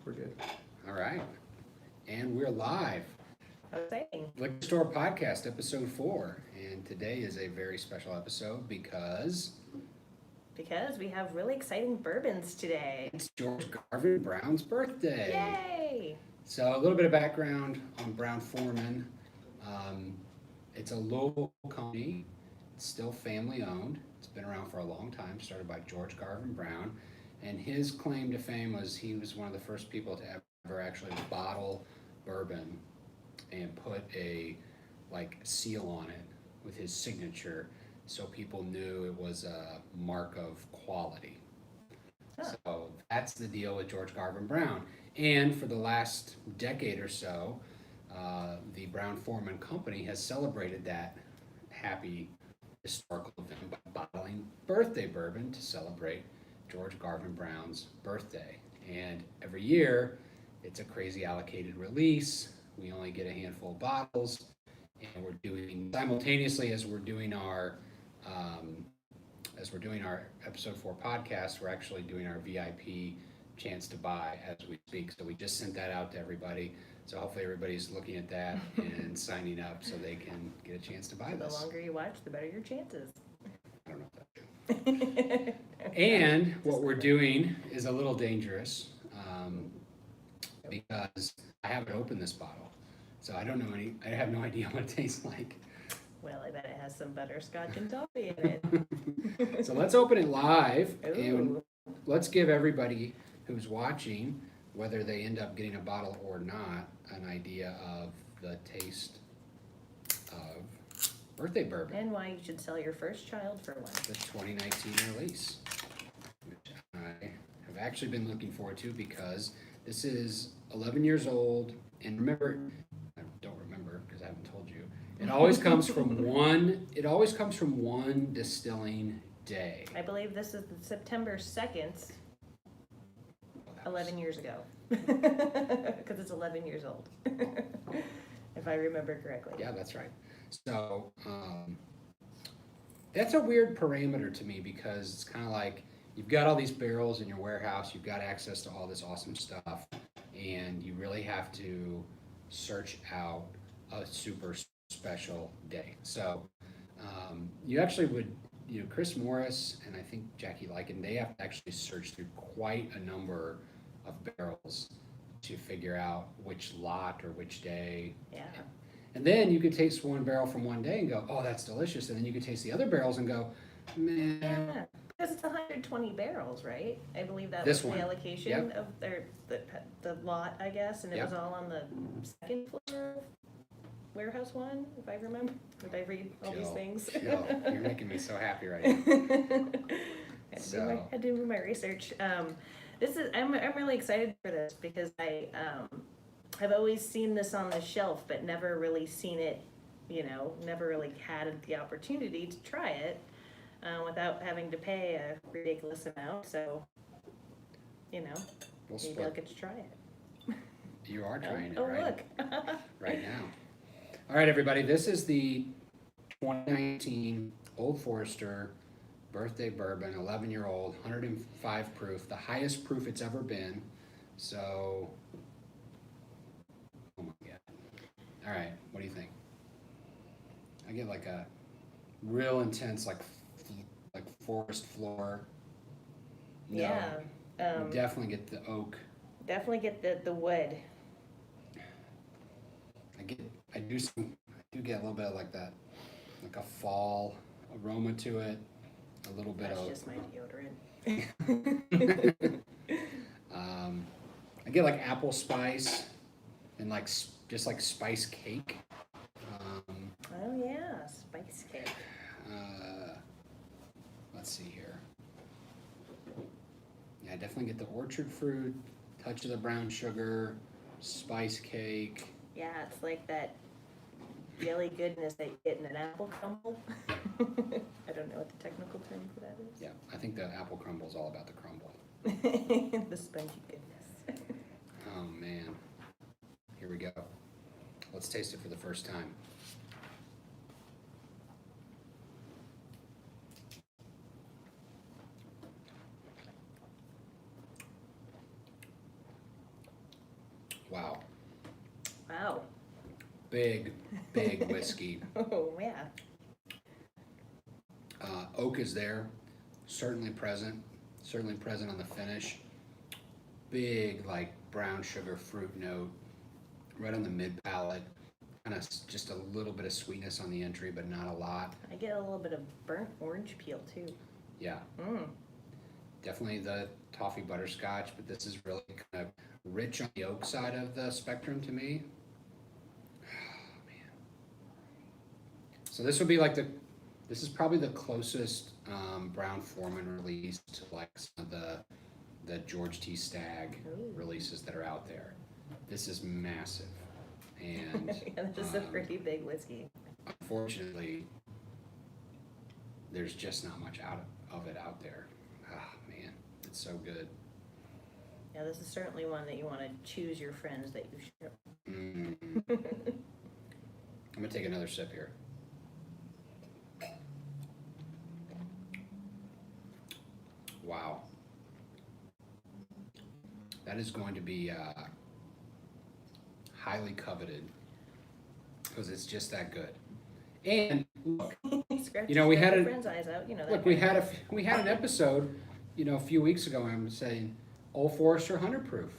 We're good. All right. And we're live. Exciting. Liquor Store Podcast, episode 4. And today is a very special episode because we have really exciting bourbons today. it's George Garvin Brown's birthday. Yay! So a little bit of background on Brown-Forman. It's a local company. It's still family owned. It's been around for a long time, started by George Garvin Brown. And his claim to fame was he was one of the first people to ever actually bottle bourbon and put a seal on it with his signature so people knew it was a mark of quality. Huh. So that's the deal with George Garvin Brown. And for the last decade or so, the Brown-Forman company has celebrated that happy historical event by bottling birthday bourbon to celebrate George Garvin Brown's birthday. And every year, it's a crazy allocated release. We only get a handful of bottles, and we're doing simultaneously as we're doing our episode 4 podcast. We're actually doing our VIP chance to buy as we speak. So we just sent that out to everybody. So hopefully everybody's looking at that and signing up so they can get a chance to buy this. The longer you watch, the better your chances. I don't know if that's true. And what we're doing is a little dangerous because I haven't opened this bottle. So I have no idea what it tastes like. Well, I bet it has some butterscotch and toffee in it. So let's open it live and Ooh. let's give everybody who's watching, whether they end up getting a bottle or not, an idea of the taste of birthday bourbon. And why you should sell your first child for one. The 2019 release, which I have actually been looking forward to because this is 11 years old. And remember, I don't remember because I haven't told you. It always comes from one. It always comes from one distilling day. I believe this is September 2nd, 11 years ago. Because it's 11 years old. If I remember correctly. Yeah, that's right. So that's a weird parameter to me because it's kind of like you've got all these barrels in your warehouse, you've got access to all this awesome stuff, and you really have to search out a super special day. So you actually would, Chris Morris and I think Jackie Lycan, they have to actually search through quite a number of barrels to figure out which lot or which day. Yeah. And then you could taste one barrel from one day and go, oh, that's delicious. And then you could taste the other barrels and go, man. Yeah, because it's 120 barrels, right? I believe that This was one. the allocation Yep. of the lot, I guess, and it Yep. was all on the second floor of warehouse 1, if I remember. Did I read all these Jill, things? Jill, you're making me so happy right now. Had to do my research. I'm really excited for this because I've always seen this on the shelf, but never really seen it, never really had the opportunity to try it without having to pay a ridiculous amount. So, We'll maybe I'll split. get to try it. You are trying it Oh, right, look. right now. All right, everybody. This is the 2019 Old Forester birthday bourbon, 11-year-old, 105 proof, the highest proof it's ever been. So, oh my God. All right, what do you think? I get like a real intense, like forest floor. No, Yeah. you definitely get the oak. Definitely get the wood. I do get a little bit of like that, like a fall aroma to it. A little bit That's of. just my deodorant. I get like apple spice and just like spice cake. Oh yeah, spice cake. Let's see here. Yeah, I definitely get the orchard fruit, touch of the brown sugar, spice cake. Yeah, it's like that jelly goodness that you get in an apple crumble. I don't know what the technical term for that is. Yeah, I think the apple crumble is all about the crumble. The spongy goodness. Oh man. Here we go. Let's taste it for the first time. Wow. Wow. Big whiskey. Oh, yeah. Oak is there, certainly present on the finish. Big, like, brown sugar fruit note, right on the mid palate. Kind of just a little bit of sweetness on the entry, but not a lot. I get a little bit of burnt orange peel, too. Yeah. Definitely the toffee butterscotch, but this is really kind of rich on the oak side of the spectrum to me. Oh, man. So this would be like this is probably the closest Brown-Forman release to like some of the George T. Stagg releases that are out there. This is massive. And yeah, this is a pretty big whiskey. Unfortunately, there's just not much of it out there. Ah, man, it's so good. Yeah, this is certainly one that you want to choose your friends that you share. I'm gonna take another sip here. Wow. That is going to be highly coveted because it's just that good. And look, you know, we had a friend's eyes out. You know that. Look, we had an episode, you know, a few weeks ago. I'm saying Old Forester 100 proof.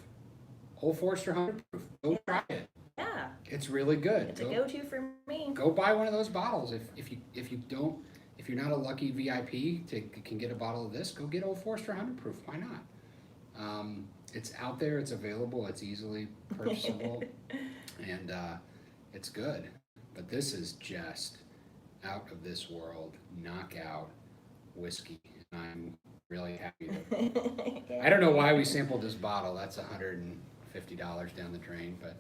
Old Forester 100 proof. Go try it. Yeah. It's really good. It's a go-to for me. Go buy one of those bottles. If you're not a lucky VIP can get a bottle of this, go get Old Forester 100 proof. Why not? It's out there. It's available. It's easily purchasable, and it's good. But this is just out of this world, knockout whiskey. And I'm really happy. I don't know why we sampled this bottle. That's $150 down the drain, but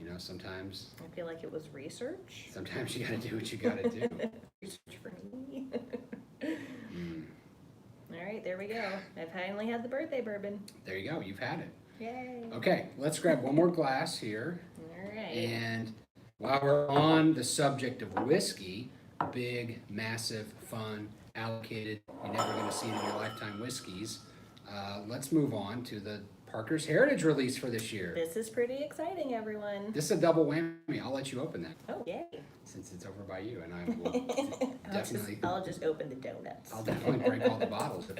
you know, sometimes I feel like it was research. Sometimes you gotta do what you gotta do. Research for me. All right, there we go. I finally had the birthday bourbon. There you go. You've had it. Yay. Okay, let's grab one more glass here. All right. And while we're on the subject of whiskey, big, massive, fun, allocated, you're never going to see it in your lifetime whiskeys, let's move on to the Parker's Heritage release for this year. This is pretty exciting, everyone. This is a double whammy. I'll let you open that. Oh, yay. Since it's over by you, and I will definitely... I'll just open the donuts. I'll definitely break all the bottles.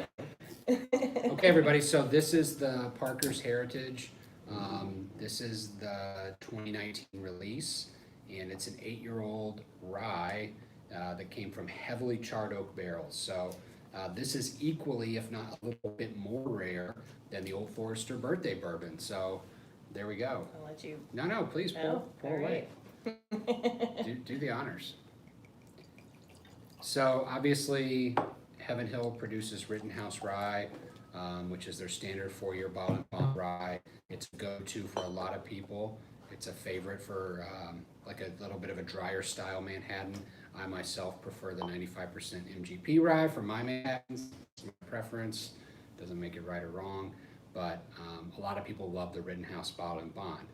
Okay, everybody, so this is the Parker's Heritage. This is the 2019 release, and it's an 8-year-old rye that came from heavily charred oak barrels. So this is equally, if not a little bit more rare than the Old Forester birthday bourbon. So there we go. I'll let you... No, please pull away. Right. do the honors. So obviously, Heaven Hill produces Rittenhouse Ride, which is their standard 4-year bottle and bond rye. It's a go-to for a lot of people. It's a favorite for like a little bit of a drier style Manhattan. I myself prefer the 95% MGP rye for my Manhattans. It's my preference. Doesn't make it right or wrong, but a lot of people love the Rittenhouse bottle and bond.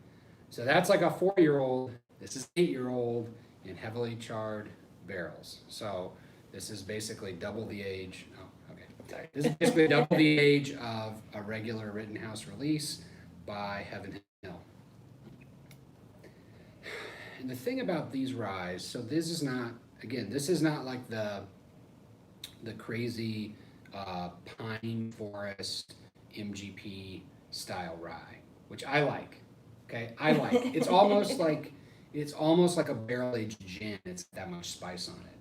So that's like a 4-year-old. This is 8-year-old in heavily charred barrels. So this is basically double the age. Oh, okay. Sorry. This is basically double the age of a regular Rittenhouse release by Heaven Hill. And the thing about these ryes, so this is not, again, this is not like the crazy pine forest MGP style rye, which I like. Okay, I like. It's almost like a barrel aged gin. It's that much spice on it.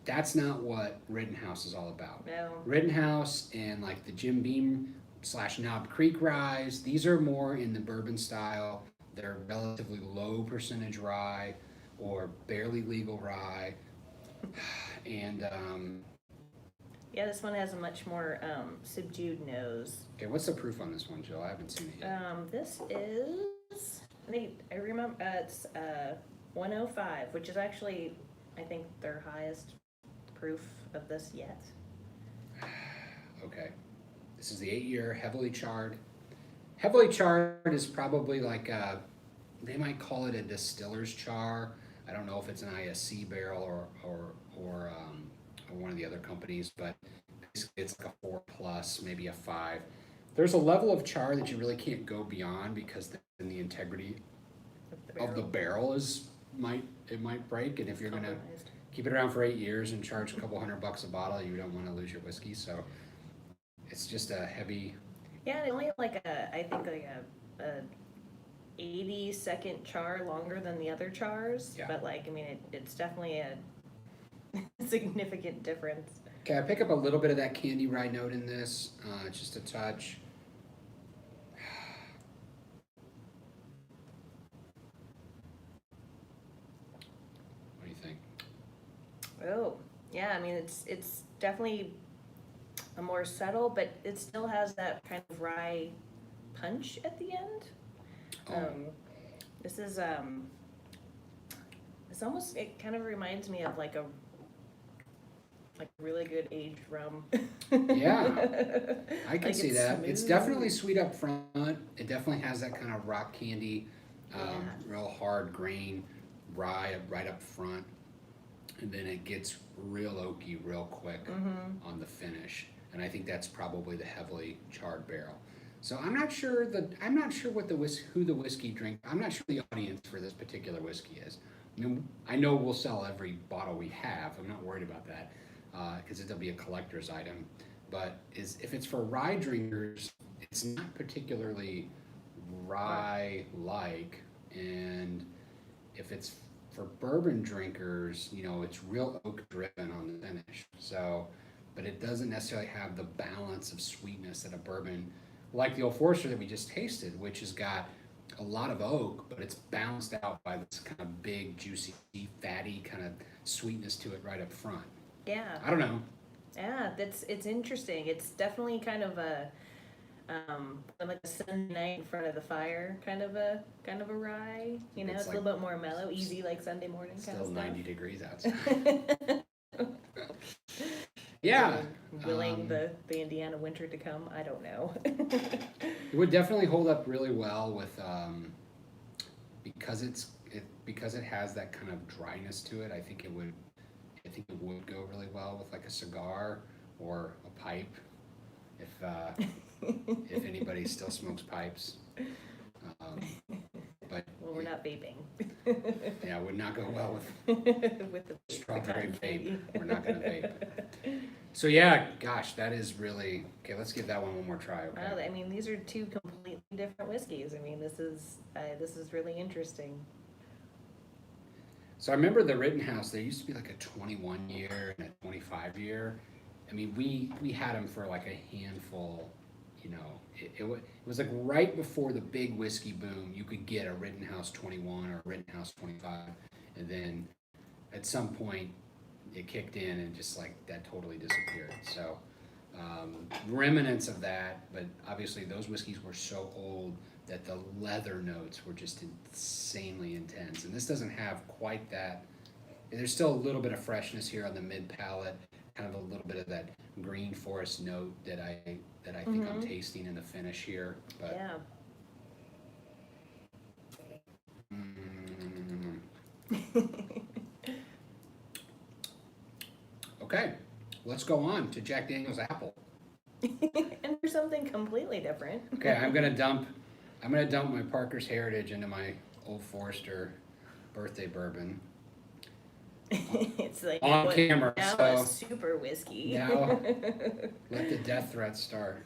That's not what Rittenhouse is all about. No. Rittenhouse and like the Jim Beam / Knob Creek ryes, these are more in the bourbon style. They're relatively low percentage rye or barely legal rye. And yeah, this one has a much more subdued nose. okay, what's the proof on this one, Jill? I haven't seen it yet. This is, I remember, it's 105, which is actually, I think, their highest proof of this yet. Okay. This is the 8-year heavily charred. Heavily charred is probably like they might call it a distiller's char. I don't know if it's an ISC barrel or one of the other companies, but basically it's like a 4+, maybe a 5. there's a level of char that you really can't go beyond because then the integrity of the barrel might break, and if you're gonna keep it around for 8 years and charge a couple $100 a bottle, you don't want to lose your whiskey. So it's just a heavy. Yeah, and only I think a 80-second char longer than the other chars. Yeah. But I mean, it's definitely a significant difference. Okay, I pick up a little bit of that candy rye note in this, just a touch. What do you think? Oh, yeah, I mean, it's definitely a more subtle, but it still has that kind of rye punch at the end. Oh. This is, it kind of reminds me of like a really good aged rum. Yeah, I can see that. Smooth. It's definitely sweet up front. It definitely has that kind of rock candy, real hard grain rye right up front. And then it gets real oaky real quick on the finish. And I think that's probably the heavily charred barrel. So I'm not sure what who the whiskey drink. I'm not sure the audience for this particular whiskey is. I mean, I know we'll sell every bottle we have. I'm not worried about that because it'll be a collector's item. But if it's for rye drinkers, it's not particularly rye-like, and if it's for bourbon drinkers, it's real oak driven on the finish. So, but it doesn't necessarily have the balance of sweetness that a bourbon, like the Old Forester that we just tasted, which has got a lot of oak, but it's balanced out by this kind of big, juicy, fatty kind of sweetness to it right up front. Yeah. I don't know. Yeah, it's interesting. It's definitely kind of a like a Sunday night in front of the fire kind of a rye. It's a little bit more mellow, easy, like Sunday morning kind of stuff. stuff. Still 90 degrees outside. Yeah. Willing the Indiana winter to come, I don't know. It would definitely hold up really well with because it has that kind of dryness to it. I think it would go really well with like a cigar or a pipe, if anybody still smokes pipes. But well, we're not vaping. Yeah, it would not go well with the strawberry vape. We're not going to vape. So yeah, gosh, that is really okay. Let's give that one more try. Okay. Wow, I mean, these are two completely different whiskeys. I mean, this is really interesting. So I remember the Rittenhouse. There used to be like a 21 year and a 25 year. I mean, we had them for like a handful. It was like right before the big whiskey boom. You could get a Rittenhouse 21 or a Rittenhouse 25, and then at some point it kicked in and just like that totally disappeared. So remnants of that, but obviously those whiskeys were so old that the leather notes were just insanely intense. And this doesn't have quite that. There's still a little bit of freshness here on the mid palate, kind of a little bit of that green forest note that I think I'm tasting in the finish here. But yeah. Okay, let's go on to Jack Daniel's Apple. And for something completely different. Okay, I'm gonna dump my Parker's Heritage into my Old Forester birthday bourbon. It's like on camera, now so a super whiskey. Now let the death threats start.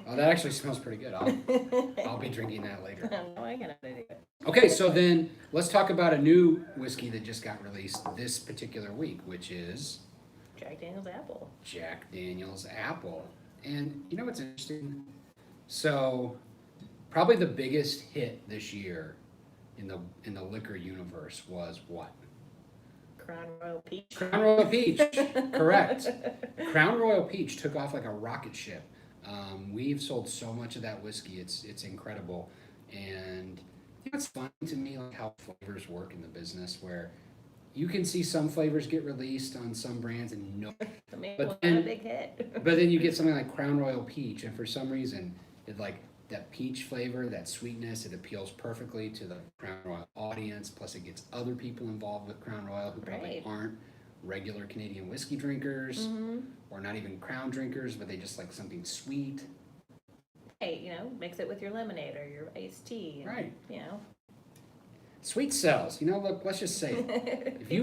Oh, that actually smells pretty good. I'll be drinking that later. No, I gotta do it. Okay, so then let's talk about a new whiskey that just got released this particular week, which is Jack Daniel's Apple. Jack Daniel's Apple. And you know what's interesting? So probably the biggest hit this year in the liquor universe was what? Crown Royal Peach. Crown Royal Peach, correct. Crown Royal Peach took off like a rocket ship. We've sold so much of that whiskey; it's incredible. And it's fun to me, like how flavors work in the business, where you can see some flavors get released on some brands and no, but then a big hit. But then you get something like Crown Royal Peach, and for some reason, it like that peach flavor, that sweetness, it appeals perfectly to the Crown Royal audience. Plus, it gets other people involved with Crown Royal who probably aren't regular Canadian whiskey drinkers or not even Crown drinkers, but they just like something sweet. hey, mix it with your lemonade or your iced tea. And, Right. You know. Sweet sells. Look, let's just say it. If you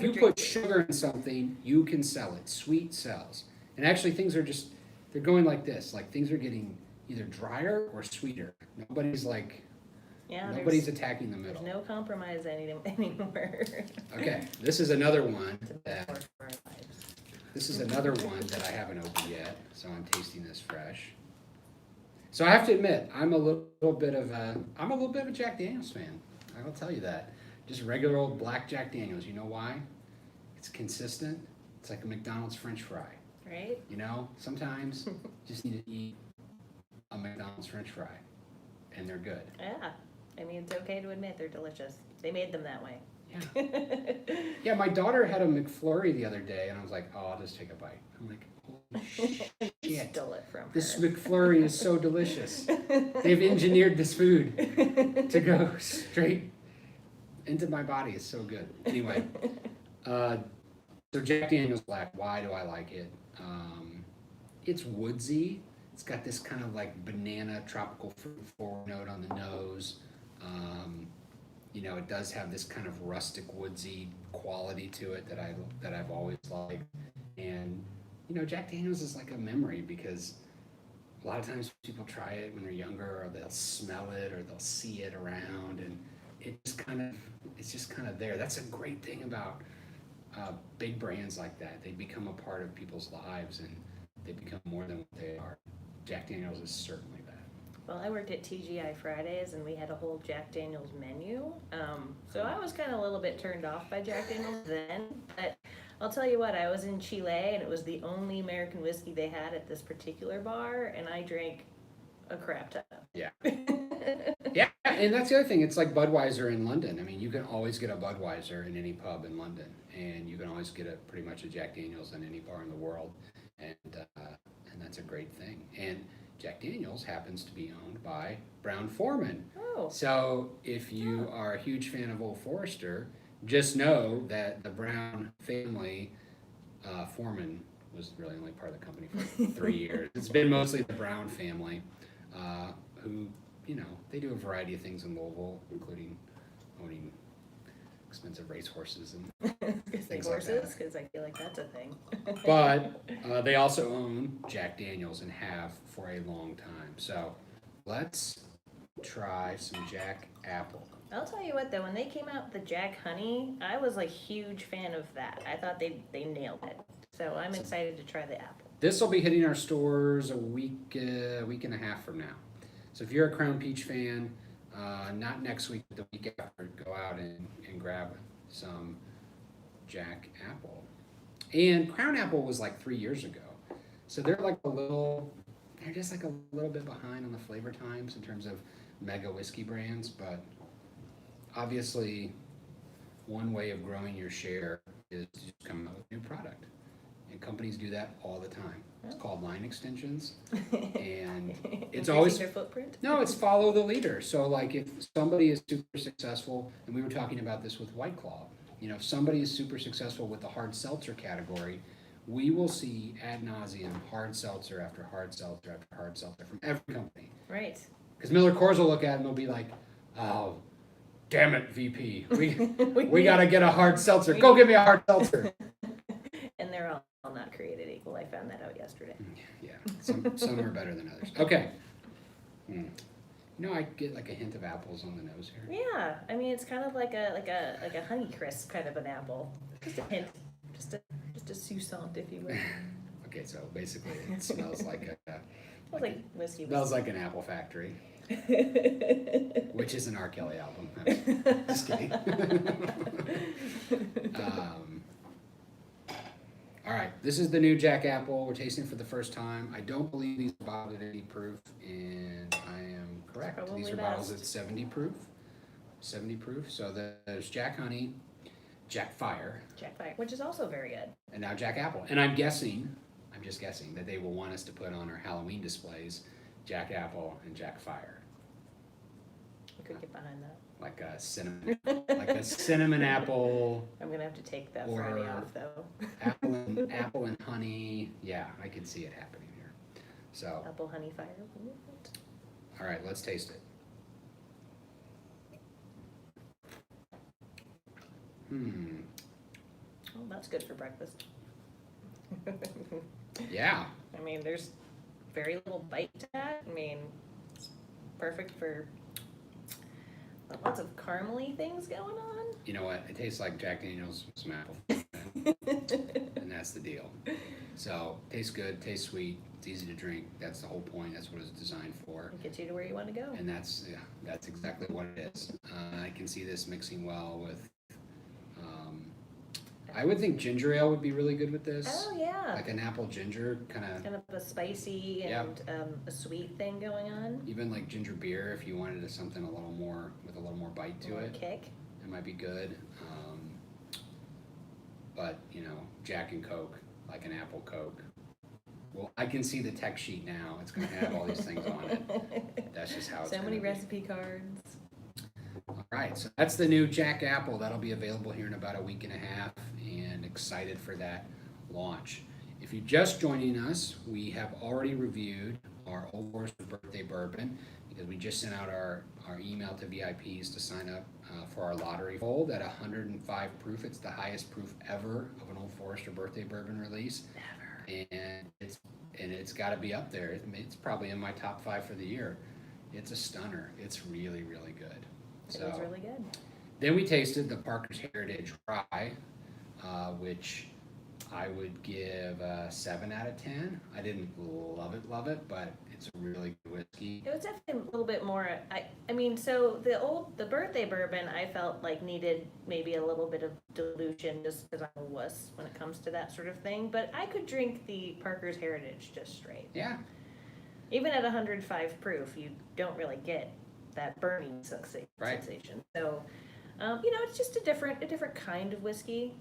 People put sugar in something, you can sell it. Sweet sells. And actually things are they're going like this. Like things are getting either drier or sweeter. Nobody's attacking the middle. There's no compromise anymore. Okay, this is another one that I haven't opened yet, so I'm tasting this fresh. So I have to admit, I'm a little bit of a Jack Daniels fan. I will tell you that. Just regular old black Jack Daniels. You know why? It's consistent. It's like a McDonald's French fry. Right? Sometimes you just need to eat a McDonald's French fry, and they're good. Yeah. I mean, it's okay to admit they're delicious. They made them that way. Yeah. Yeah, my daughter had a McFlurry the other day, and I was like, oh, I'll just take a bite. I'm like, holy shit. Stole it from This her. McFlurry is so delicious. They've engineered this food to go straight into my body. It's so good. Anyway, so Jack Daniel's Black, why do I like it? It's woodsy. It's got this kind of like banana tropical fruit forward note on the nose. It does have this kind of rustic woodsy quality to it that I've always liked. And Jack Daniels is like a memory because a lot of times people try it when they're younger, or they'll smell it, or they'll see it around, and it's just kind of there. That's a great thing about big brands like that. They become a part of people's lives, and they become more than what they are. Jack Daniels is certainly that. Well, I worked at TGI Fridays, and we had a whole Jack Daniels menu. So I was kind of a little bit turned off by Jack Daniels then. But I'll tell you what, I was in Chile, and it was the only American whiskey they had at this particular bar, and I drank a crap ton. Yeah. Yeah, and that's the other thing. It's like Budweiser in London. I mean, you can always get a Budweiser in any pub in London, and you can always get pretty much a Jack Daniels in any bar in the world, and that's a great thing. And Jack Daniels happens to be owned by Brown-Forman. Oh. So if you are a huge fan of Old Forester, just know that the Brown family, Forman was really only part of the company for 3 years. It's been mostly the Brown family, who, they do a variety of things in Louisville, including owning expensive racehorses and things like that. Because I feel like that's a thing. But they also own Jack Daniels and have for a long time. So let's try some Jack Apple. I'll tell you what though, when they came out with the Jack Honey, I was a huge fan of that. I thought they nailed it. So I'm excited to try the apple. This will be hitting our stores a week and a half from now. So if you're a Crown Peach fan, not next week, but the week after, go out and grab some Jack Apple. And Crown Apple was like 3 years ago. So they're just like a little bit behind on the flavor times in terms of mega whiskey brands, but obviously one way of growing your share is to just come out with a new product. And companies do that all the time. It's called line extensions. And it's always their footprint? No, it's follow the leader. So like if somebody is super successful, and we were talking about this with White Claw, if somebody is super successful with the hard seltzer category, we will see ad nauseum hard seltzer after hard seltzer after hard seltzer from every company. Right. Because Miller Coors will look at it and they'll be like, oh, damn it, VP. We got to get a hard seltzer. Go get me a hard seltzer. And they're all not created equal. I found that out yesterday. Yeah, some are better than others. Okay. I get like a hint of apples on the nose here. Yeah, I mean it's kind of like a Honey Crisp kind of an apple. Just a hint, just a sousant, if you will. Okay, so basically it smells like whiskey. Smells like an apple factory. Which is an R. Kelly album. Just kidding. All right, this is the new Jack Apple. We're tasting it for the first time. I don't believe these are bottled at any proof, and I am correct. Probably these are best. bottles at 70 proof. 70 proof. So there's Jack Honey, Jack Fire. Jack Fire, which is also very good. And now Jack Apple. And I'm just guessing that they will want us to put on our Halloween displays Jack Apple and Jack Fire. I could get behind that. Like a cinnamon apple. I'm gonna have to take that or Friday off though. apple and honey. Yeah, I can see it happening here. So, Apple honey fire. all right, let's taste it. Oh, that's good for breakfast. Yeah. I mean, there's very little bite to that. I mean, it's perfect for lots of caramely things going on. You know what? It tastes like Jack Daniel's with some apple. And that's the deal. So, tastes good, tastes sweet, it's easy to drink. That's the whole point. That's what it's designed for. It gets you to where you want to go. And that's exactly what it is. I can see this mixing well with, I would think ginger ale would be really good with this. Oh, yeah. Like an apple ginger kind of a spicy and a sweet thing going on. Even like ginger beer, if you wanted something a little more bite to it. Kick. It might be good. But Jack and Coke, like an apple Coke. Well, I can see the tech sheet now. It's going to have all these things on it. That's just how it's so many be. recipe cards. All right, so that's the new Jack Apple. That'll be available here in about a week and a half, and excited for that launch. If you're just joining us, we have already reviewed our Old Forester birthday bourbon because we just sent out our email to VIPs to sign up for our lottery fold at 105 proof. It's the highest proof ever of an Old Forester birthday bourbon release. Ever. And it's got to be up there. It's probably in my top 5 for the year. It's a stunner. It's really, really good. It was really good. Then we tasted the Parker's Heritage Rye, which I would give a 7 out of 10. I didn't love it, but it's a really good whiskey. It was definitely a little bit more. I mean, so the birthday bourbon I felt like needed maybe a little bit of dilution just because I'm a wuss when it comes to that sort of thing. But I could drink the Parker's Heritage just straight. Yeah. Even at 105 proof, you don't really get that burning sensation. Right. So, it's just a different kind of whiskey.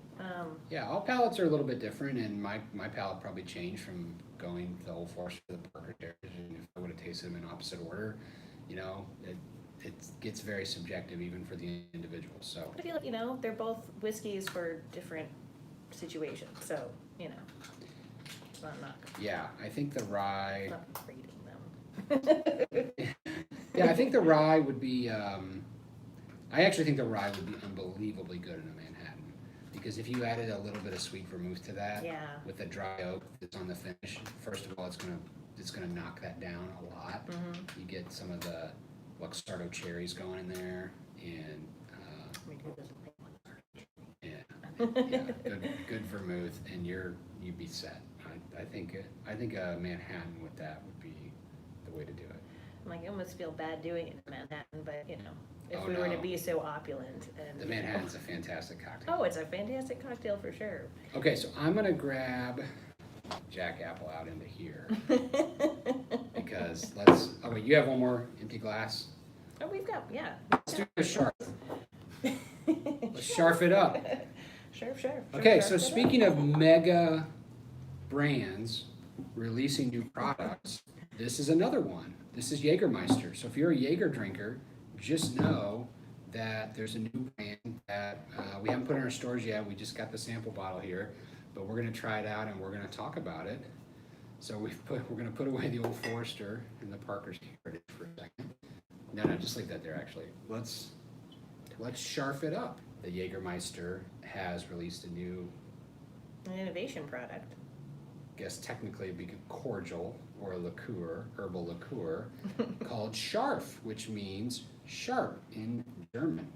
Yeah, all palates are a little bit different, and my palate probably changed from going to the Old Forester to the Parker Heritage, and if I would have tasted them in opposite order, it gets very subjective even for the individual. So I feel like, they're both whiskeys for different situations, so, it's not yeah, I think the rye... not rating them. Yeah, I think the rye would be, I actually think the rye would be unbelievably good in a Manhattan. Because if you added a little bit of sweet vermouth to that, with the dry oak that's on the finish, first of all, it's gonna knock that down a lot. Mm-hmm. You get some of the Luxardo cherries going in there, and good vermouth, and you'd be set. I think a Manhattan with that would be the way to do it. I almost feel bad doing it in Manhattan, but if we were to be so opulent and the Manhattan's a fantastic cocktail. Oh, it's a fantastic cocktail for sure. Okay, so I'm gonna grab Jack Apple out into here because oh wait, you have one more empty glass? Oh, we've got, Let's do a sharp. Let's sharf it up. Sure. Okay, so speaking of mega brands releasing new products, this is another one. This is Jagermeister. So if you're a Jaeger drinker, just know that there's a new brand that we haven't put in our stores yet. We just got the sample bottle here, but we're going to try it out and we're going to talk about it. So we're going to put away the Old Forester and the Parker's Heritage for a second. No, just leave that there. Actually, let's sharf it up. The Jagermeister has released an innovation product. I guess technically it'd be a cordial or a liqueur, herbal liqueur, called Scharf, which means sharp in German.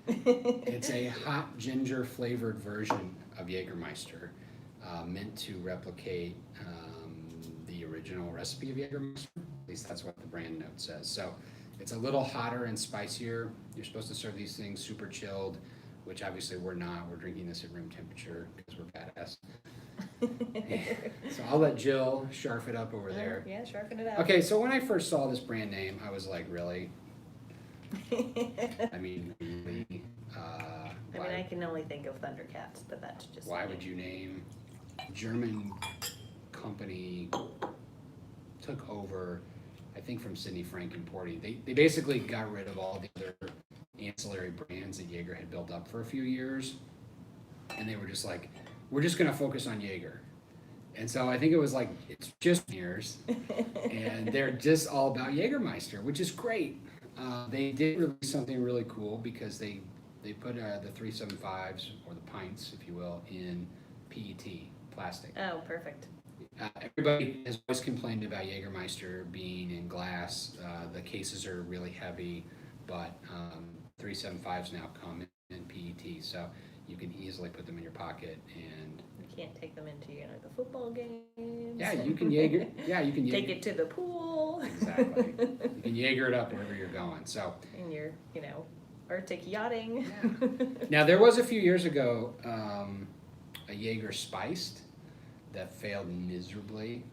It's a hot ginger flavored version of Jagermeister, meant to replicate the original recipe of Jagermeister. At least that's what the brand note says. So it's a little hotter and spicier. You're supposed to serve these things super chilled, which obviously we're not. We're drinking this at room temperature because we're badass. So I'll let Jill sharf it up over there. Yeah, sharpen it up. Okay, so when I first saw this brand name, I was like, really? I mean, really? I can only think of Thundercats, but that's just... Why would you name... German company took over, I think from Sidney Frank importing. They basically got rid of all the other ancillary brands that Jaeger had built up for a few years. And they were just like, we're just going to focus on Jaeger. And so I think it was like, it's just years, and they're just all about Jagermeister, which is great. They did release something really cool because they put the 375s, or the pints, if you will, in PET, plastic. Oh, perfect. Everybody has always complained about Jagermeister being in glass. The cases are really heavy, but 375s now come in PET, so you can easily put them in your pocket, and You can't take them into the football games. yeah, you can Jaeger. Yeah, you can Jaeger. Take it to the pool. Exactly. You can Jaeger it up wherever you're going. So. And you're, Arctic yachting. Yeah. Now there was a few years ago a Jaeger spiced that failed miserably.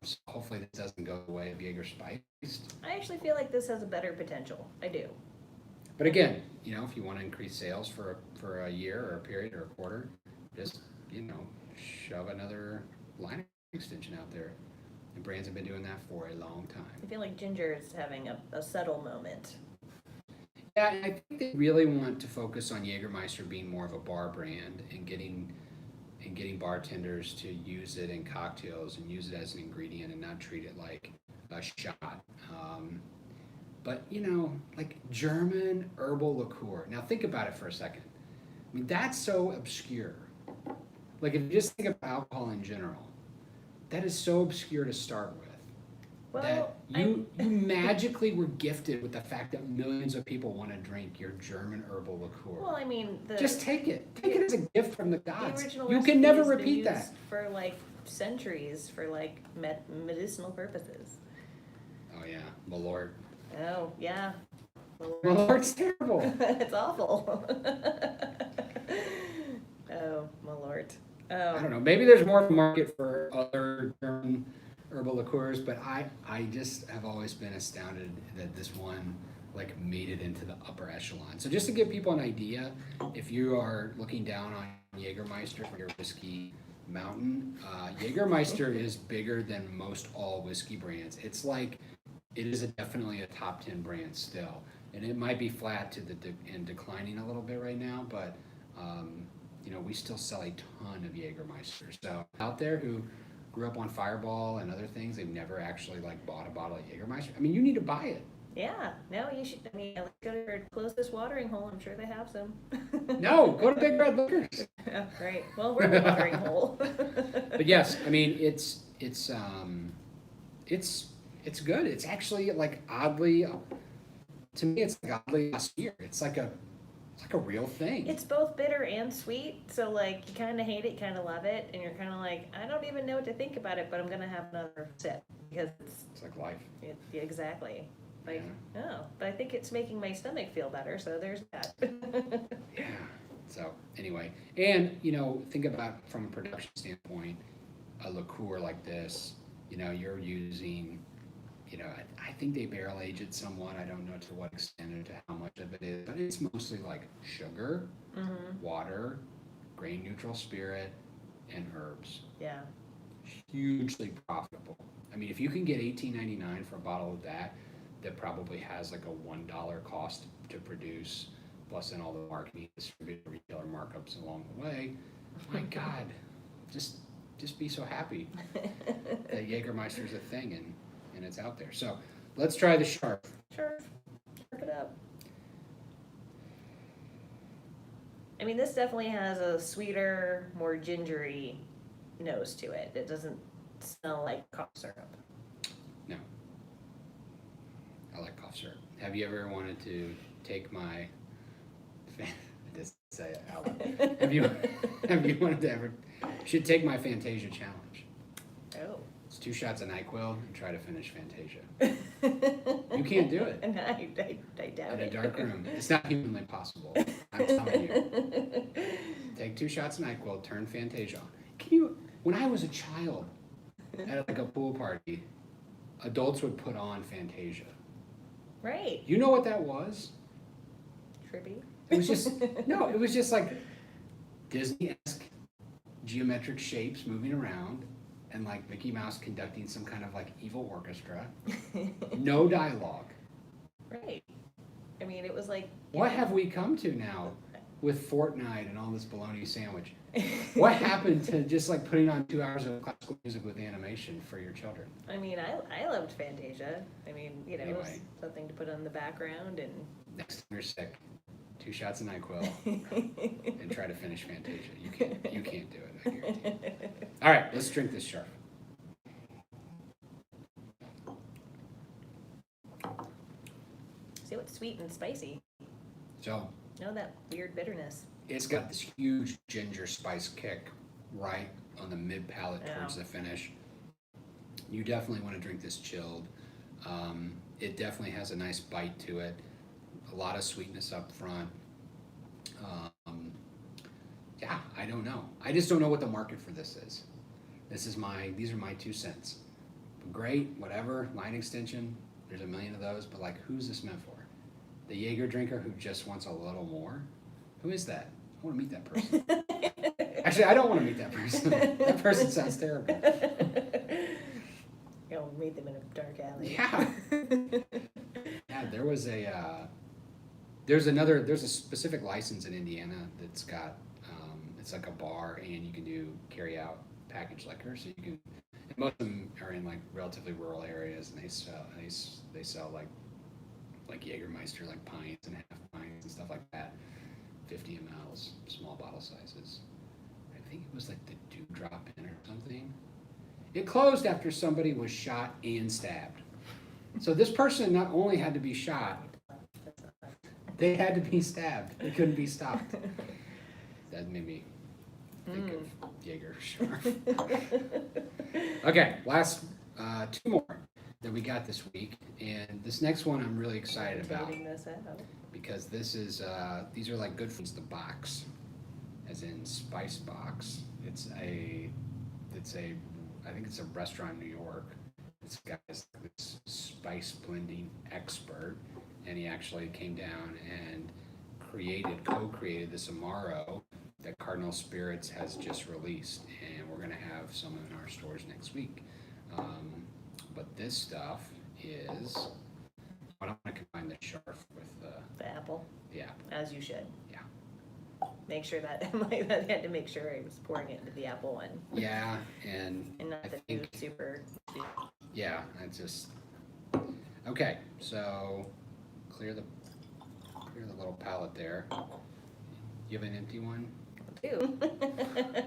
So hopefully this doesn't go the way of Jaeger spiced. I actually feel like this has a better potential. I do. But again, if you want to increase sales for a year or a period or a quarter, just shove another line extension out there. And brands have been doing that for a long time. I feel like ginger is having a subtle moment. Yeah, and I think they really want to focus on Jagermeister being more of a bar brand and getting bartenders to use it in cocktails and use it as an ingredient and not treat it like a shot. But like German herbal liqueur. Now think about it for a second. I mean, that's so obscure. Like if you just think of alcohol in general, that is so obscure to start with. Well, that you magically were gifted with the fact that millions of people want to drink your German herbal liqueur. Well, I mean, just take it. Take it as a gift from the gods. The original You can never recipe has been repeat that. used for like centuries for like medicinal purposes. Oh yeah, Malort. Oh yeah. Malort's terrible. It's awful. Oh, Malort. Oh. I don't know. Maybe there's more of a market for other German herbal liqueurs, but I just have always been astounded that this one like made it into the upper echelon. So just to give people an idea, if you are looking down on Jagermeister for your whiskey mountain, Jagermeister is bigger than most all whiskey brands. It's like, it is definitely a top 10 brand still, and it might be flat to and declining a little bit right now, but we still sell a ton of Jagermeister. So out there who grew up on Fireball and other things, they've never actually like bought a bottle of Jagermeister. I mean, you need to buy it. Yeah, no, you should. I mean, let's go to your closest watering hole. I'm sure they have some. No, go to Big Red Liquors. Oh, right. Well, we're the watering hole. But yes, I mean, it's good. It's actually like oddly, to me, it's like oddly austere. It's like a real thing. It's both bitter and sweet, so like you kind of hate it, kind of love it, and you're kind of like, I don't even know what to think about it, but I'm gonna have another sip because it's like life. Yeah, exactly. Like, oh, but I think it's making my stomach feel better, so there's that. Yeah. So anyway, and think about from a production standpoint, a liqueur like this. You're using. I think they barrel age it somewhat. I don't know to what extent or to how much of it is, but it's mostly like sugar, water, grain neutral spirit, and herbs. Yeah. Hugely profitable. I mean, if you can get $18.99 for a bottle of that probably has like a $1 cost to produce, plus then all the marketing, distributor, retailer markups along the way. My God, just be so happy that Jagermeister is a thing and it's out there. So let's try the Sharp. Sharp it up. I mean, this definitely has a sweeter, more gingery nose to it. It doesn't smell like cough syrup. No. I like cough syrup. Have you ever wanted to take my just say it out loud. Have you wanted to ever should take my Fantasia challenge? Oh. It's 2 shots of NyQuil and try to finish Fantasia. You can't do it. And I doubt in it. a dark room. It's not humanly possible. I'm telling you. Take 2 shots of NyQuil, turn Fantasia on. When I was a child at like a pool party, adults would put on Fantasia. Right. You know what that was? Trippy. It was just, no, it was just like Disney-esque geometric shapes moving around and like Mickey Mouse conducting some kind of like evil orchestra. No dialogue. Right. I mean, it was like... What have we come to now? with Fortnite and all this bologna sandwich? What happened to just like putting on 2 hours of classical music with animation for your children? I mean, I loved Fantasia. I mean, you know, it was Anyway. something to put on the background and. Next time you're sick, 2 shots of NyQuil and try to finish Fantasia. You can't do it, I guarantee you. All right, let's drink this sharp. See what's sweet and spicy. So No, that weird bitterness. it's got this huge ginger spice kick right on the mid palate towards the finish. You definitely want to drink this chilled. It definitely has a nice bite to it. A lot of sweetness up front. Yeah, I don't know. I just don't know what the market for this is. These are my 2 cents. Great, whatever, line extension. There's a million of those, but like, who's this meant for? The Jaeger drinker who just wants a little more? Who is that? I want to meet that person. Actually, I don't want to meet that person. That person sounds terrible. You'll meet them in a dark alley. Yeah. Yeah, there's a specific license in Indiana that's got, it's like a bar and you can do carry out packaged liquor. So you can, and most of them are in like relatively rural areas and they sell like Jagermeister, like pints and half pints and stuff like that. 50 mLs, small bottle sizes. I think it was like the Dewdrop Inn or something. It closed after somebody was shot and stabbed. So this person not only had to be shot, they had to be stabbed. They couldn't be stopped. That made me think of Jaeger. Sure. Okay, last 2 more that we got this week, and this next one I'm really excited about because this is these are like good foods. The box, as in spice box. It's a I think it's a restaurant in New York. This guy's this spice blending expert, and he actually came down and co-created this Amaro that Cardinal Spirits has just released, and we're going to have some in our stores next week. But this stuff is, I don't want to combine the sharp with the apple. Yeah. As you should. Yeah. Make sure that I had to make sure I was pouring it into the apple one. Yeah, and not the super. Yeah, it's just okay. So clear the little palette there. You have an empty one? I do.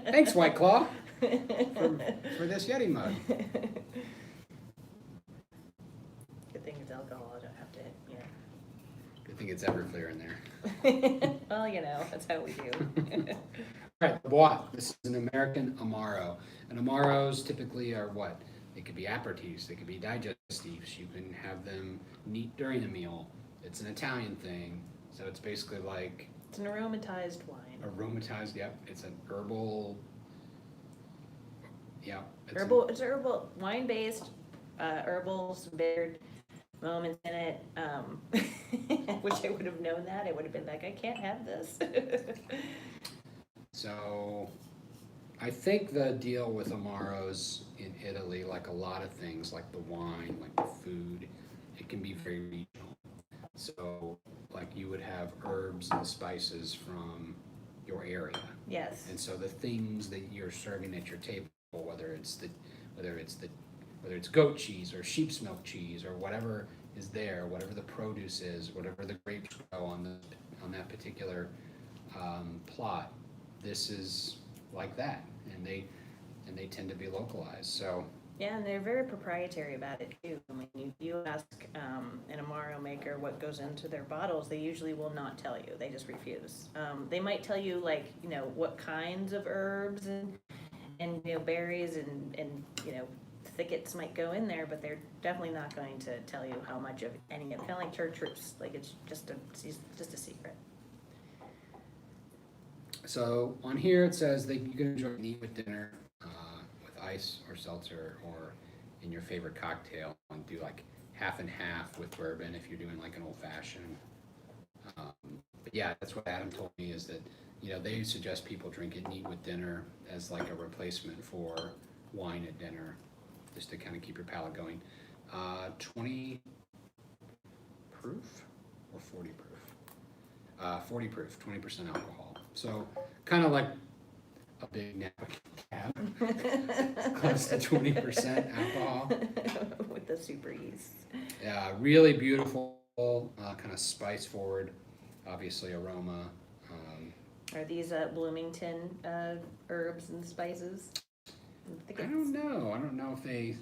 Thanks, White Claw, for this Yeti mug. Good thing it's alcohol. I don't have to, Good thing it's Everclear in there. Well, that's how we do. All right, Bois. This is an American Amaro. And Amaros typically are what? They could be aperitifs. They could be digestives. You can have them neat during a meal. It's an Italian thing, so it's basically like... It's an aromatized wine. Aromatized, yep. It's an herbal... Yeah. It's herbal, wine-based, herbals, bitter moments in it. I wish I would have known that. I would have been like, I can't have this. So, I think the deal with Amaros in Italy, like a lot of things, like the wine, like the food, it can be very regional. So, like you would have herbs and spices from your area. Yes. And so the things that you're serving at your table, whether it's goat cheese or sheep's milk cheese or whatever is there, whatever the produce is, whatever the grapes grow on that particular plot, this is like that, and they tend to be localized. So yeah, and they're very proprietary about it too. I mean, if you ask an Amaro maker what goes into their bottles, they usually will not tell you. They just refuse. They might tell you what kinds of herbs and berries and thickets might go in there, but they're definitely not going to tell you how much of any of it. Kind of like church roots, like it's just a secret. So on here it says that you can enjoy and eat with dinner with ice or seltzer or in your favorite cocktail, and do like half and half with bourbon if you're doing like an old fashioned. But yeah, that's what Adam told me, is that they suggest people drink it neat with dinner as like a replacement for wine at dinner, just to kind of keep your palate going. 20 proof or 40 proof? 40 proof, 20% alcohol. So kind of like a big Napa cab, close to 20% alcohol. With the super yeast. Yeah, really beautiful, kind of spice forward, obviously aroma. Are these Bloomington herbs and spices? I don't know. I don't know if they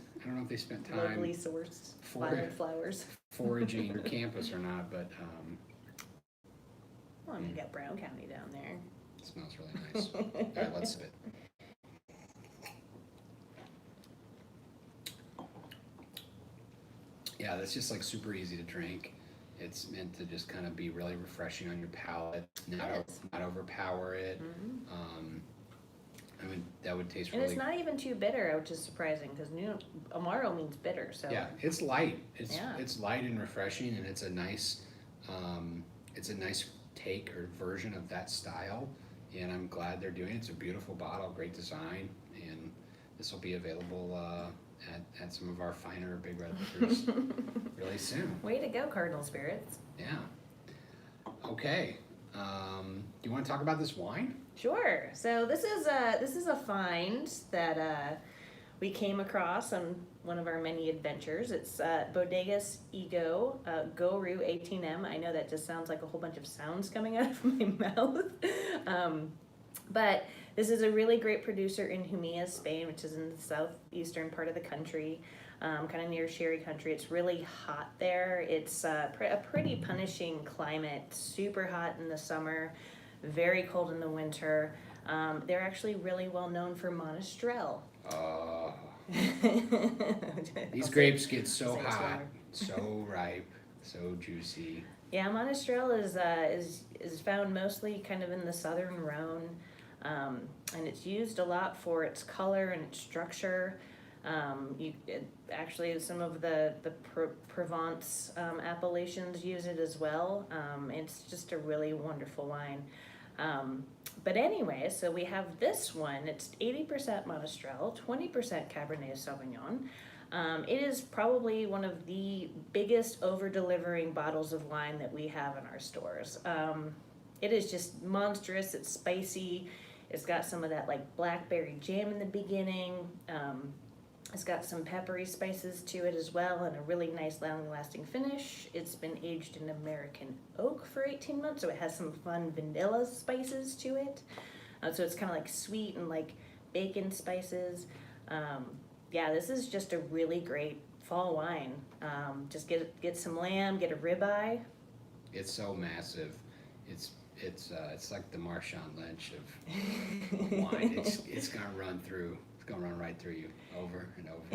spent time locally sourced wildflowers foraging your campus or not, but well, you got Brown County down there. It smells really nice. All right, let's sip it. Yeah, that's just like super easy to drink. It's meant to just kind of be really refreshing on your palate, not overpower it. Mm-hmm. I mean, that would taste and really. And it's not even too bitter, which is surprising because Amaro means bitter. So yeah, it's light. It's light and refreshing, and it's a nice take or version of that style. And I'm glad they're doing it. It's a beautiful bottle, great design, and this will be available at some of our finer Big Red Liquors really soon. Way to go, Cardinal Spirits. Yeah. Okay. Do you want to talk about this wine? Sure. So this is a find that we came across on one of our many adventures. It's Bodegas Ego Go Roo 18M. I know that just sounds like a whole bunch of sounds coming out of my mouth. But this is a really great producer in Jumilla, Spain, which is in the southeastern part of the country, kind of near Sherry Country. It's really hot there. It's a pretty punishing climate, super hot in the summer, very cold in the winter. They're actually really well known for Monastrell. These grapes get so hot, so ripe, so juicy. Yeah, Monastrell is found mostly kind of in the southern Rhone, and it's used a lot for its color and its structure. Actually, some of the Provence appellations use it as well. It's just a really wonderful wine. But anyway, so we have this one. It's 80% Monastrell, 20% Cabernet Sauvignon. It is probably one of the biggest over-delivering bottles of wine that we have in our stores. It is just monstrous. It's spicy. It's got some of that like blackberry jam in the beginning. It's got some peppery spices to it as well, and a really nice long-lasting finish. It's been aged in American oak for 18 months, so it has some fun vanilla spices to it. So it's kind of like sweet and like bacon spices. Yeah, this is just a really great fall wine. Just get some lamb, get a ribeye. It's so massive. It's like the Marshawn Lynch of wine. It's gonna run through. It's gonna run right through you over and over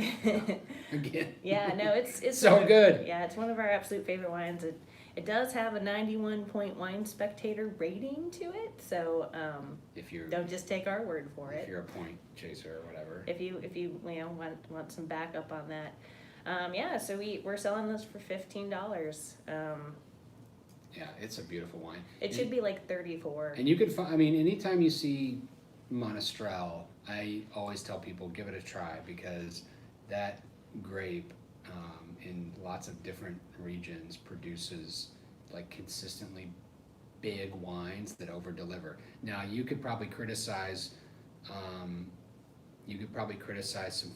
again. Yeah, no, it's so good. Yeah, it's one of our absolute favorite wines. It does have a 91-point Wine Spectator rating to it, so don't just take our word for it. If you're a point chaser or whatever. If you want some backup on that, yeah. So we're selling this for $15. Yeah, it's a beautiful wine. It should be like 34. And you can find. I mean, anytime you see Monastrell, I always tell people give it a try because that grape in lots of different regions produces like consistently big wines that over deliver. Now you could probably criticize some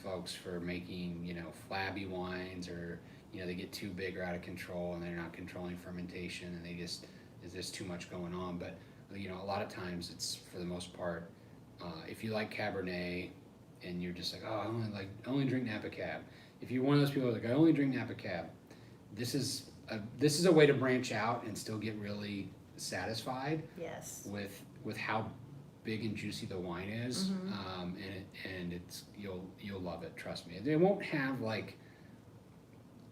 folks for making flabby wines, or they get too big or out of control and they're not controlling fermentation and there's just too much going on. But a lot of times it's, for the most part, if you like Cabernet and you're just like, oh, I only drink Napa Cab. If you're one of those people like, I only drink Napa Cab, this is a way to branch out and still get really satisfied. Yes. With how big and juicy the wine is, mm-hmm. And it's you'll love it. Trust me. It won't have like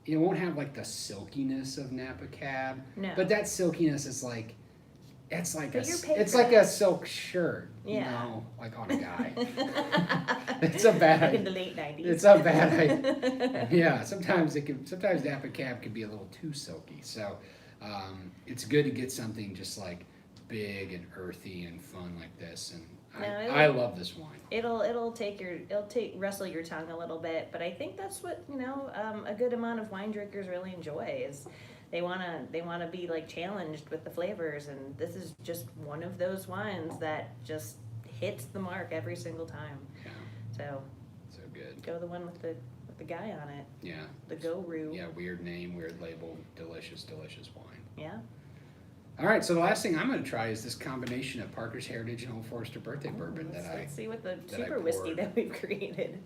the silkiness of Napa Cab. No. But that silkiness is like. It's like a silk shirt, yeah. like on a guy. It's a bad. Like in the late 90s. It's a bad. Yeah, sometimes Napa Cab can be a little too silky. So, it's good to get something just like big and earthy and fun like this, I love this wine. It'll wrestle your tongue a little bit, but I think that's what a good amount of wine drinkers really enjoy is they wanna be like challenged with the flavors, and this is just one of those wines that just hits the mark every single time. Yeah. So Good. go the one with the guy on it. Yeah. The Go Roo. Yeah, weird name, weird label, delicious wine. Yeah. All right, so the last thing I'm going to try is this combination of Parker's Heritage and Old Forester Birthday Bourbon Let's see what the super whiskey that we've created.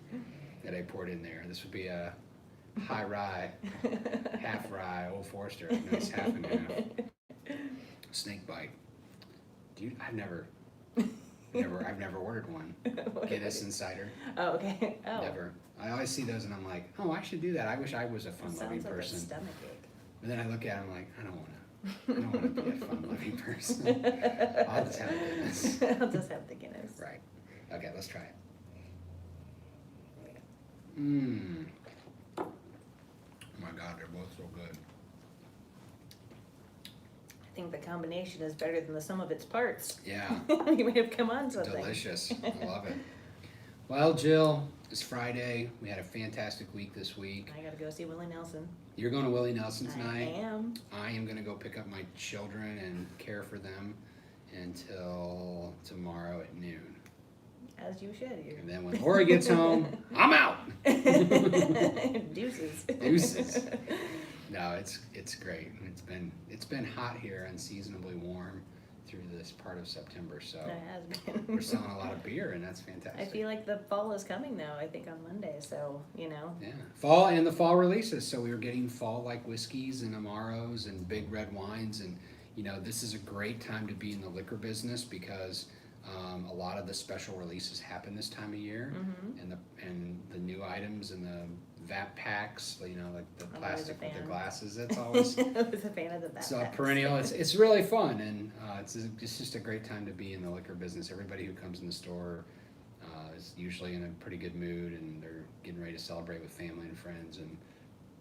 That I poured in there. This would be a high rye, half rye, Old Forester, nice half and half. Snake bite. Dude, I've never ordered one. Guinness Insider. Oh, okay. Oh. Never. I always see those and I'm like, oh, I should do that. I wish I was a fun-loving Sounds person. like a stomachache. But then I look at it and I'm like, I don't want to be a fun-loving person. I'll just have a Guinness. I'll just have the Guinness. Right. Okay, let's try it. Mmm. Oh my God, they're both so good. I think the combination is better than the sum of its parts. Yeah. You may have come on something. Delicious. I love it. Well, Jill, it's Friday. We had a fantastic week this week. I gotta go see Willie Nelson. You're going to Willie Nelson tonight. I am. I am going to go pick up my children and care for them until tomorrow at noon. As you should. And then when Lori gets home, I'm out. Deuces. Deuces. No, it's great. It's been hot here, unseasonably warm through this part of September. So It has been. we're selling a lot of beer, and that's fantastic. I feel like the fall is coming though. I think on Monday. So Yeah, fall and the fall releases. So we were getting fall-like whiskeys and Amaros and big red wines, and this is a great time to be in the liquor business because a lot of the special releases happen this time of year, and the new items and the VAP packs, like the plastic with the glasses. It's always. I was a fan of the VAP So packs. perennial. It's really fun, and it's just a great time to be in the liquor business. Everybody who comes in the store is usually in a pretty good mood, and they're getting ready to celebrate with family and friends, and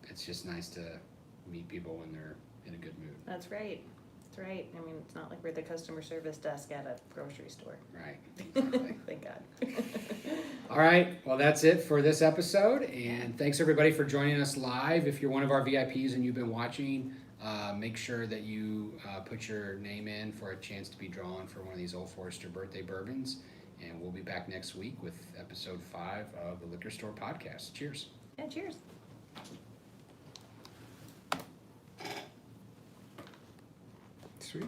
it's just nice to meet people when they're in a good mood. That's right. That's right. I mean, it's not like we're at the customer service desk at a grocery store. Right. Exactly. Thank God. All right. Well, that's it for this episode, and thanks everybody for joining us live. If you're one of our VIPs and you've been watching, make sure that you put your name in for a chance to be drawn for one of these Old Forester Birthday Bourbons, and we'll be back next week with episode 5 of the Liquor Store Podcast. Cheers. Yeah, cheers. Sweet.